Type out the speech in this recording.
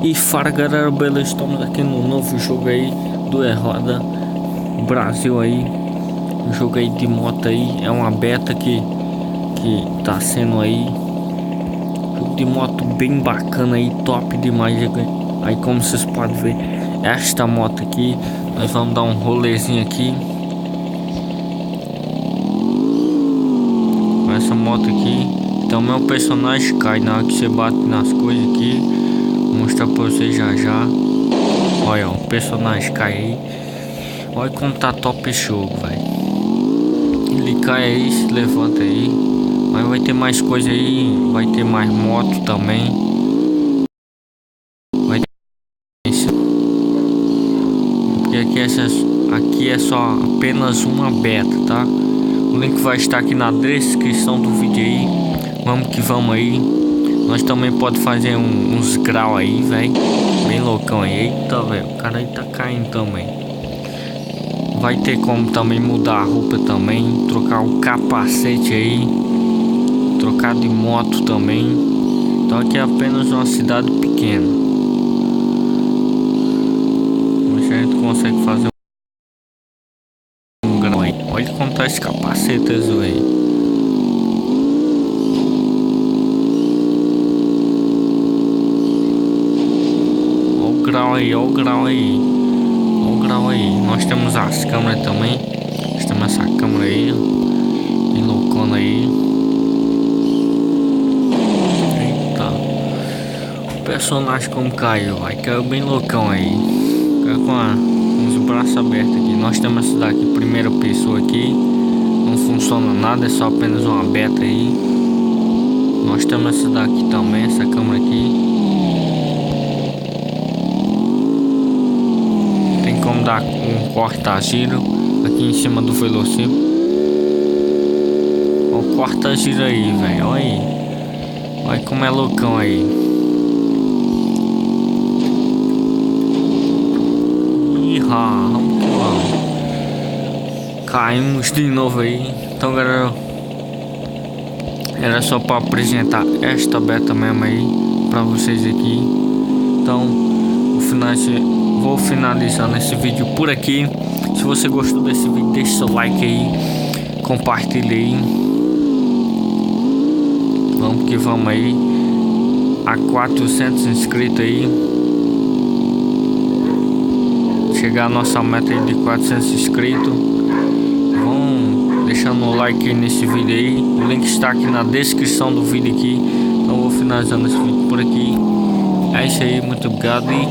E fala galera, beleza? Estamos aqui no novo jogo aí do Rodas Brasil aí. Um jogo aí de moto aí. É uma beta que tá sendo aí. Jogo de moto bem bacana aí, top demais. Aí como vocês podem ver, esta moto aqui, nós vamos dar um rolezinho aqui com essa moto aqui. Então meu personagem cai na hora que você bate nas coisas aqui. Vou mostrar pra vocês já. Olha, o personagem cai aí. Olha como tá top esse jogo, velho. Ele cai aí, se levanta aí. Mas vai ter mais coisa aí. Vai ter mais moto também. Vai ter... Porque aqui é só apenas uma beta, tá? O link vai estar aqui na descrição do vídeo aí. Vamos que vamos aí. Nós também pode fazer uns graus aí, velho. Bem loucão aí. Eita, velho. O cara aí tá caindo também. Vai ter como também mudar a roupa também. Trocar o capacete aí. Trocar de moto também. Então aqui é apenas uma cidade pequena. Mas a gente consegue fazer um grau aí. Olha como tá esse capacete azul aí. Olha o grau aí. Olha o grau aí. Nós temos as câmeras também. Nós temos essa câmera aí. Bem loucona aí. O personagem como caiu, vai caiu bem loucão aí. Caiu com os braços abertos aqui. Nós temos essa daqui, primeira pessoa aqui. Não funciona nada, é só apenas uma beta aí. Nós temos essa daqui também, essa câmera aqui. Tem como dar um corta-giro aqui em cima do velocímetro. Olha o corta-giro aí, velho. Olha aí. Olha como é loucão aí. Vamos que vamos. Caímos de novo aí. Então galera, era só para apresentar esta beta mesmo aí para vocês aqui. Então vou finalizando esse vídeo por aqui. Se você gostou desse vídeo, deixa seu like aí, compartilha aí. Vamos que vamos aí. A 400 inscritos aí. Chegar a nossa meta aí de 400 inscritos. Vão deixando o like aí nesse vídeo aí. O link está aqui na descrição do vídeo aqui. Então vou finalizando esse vídeo por aqui. É isso aí, muito obrigado e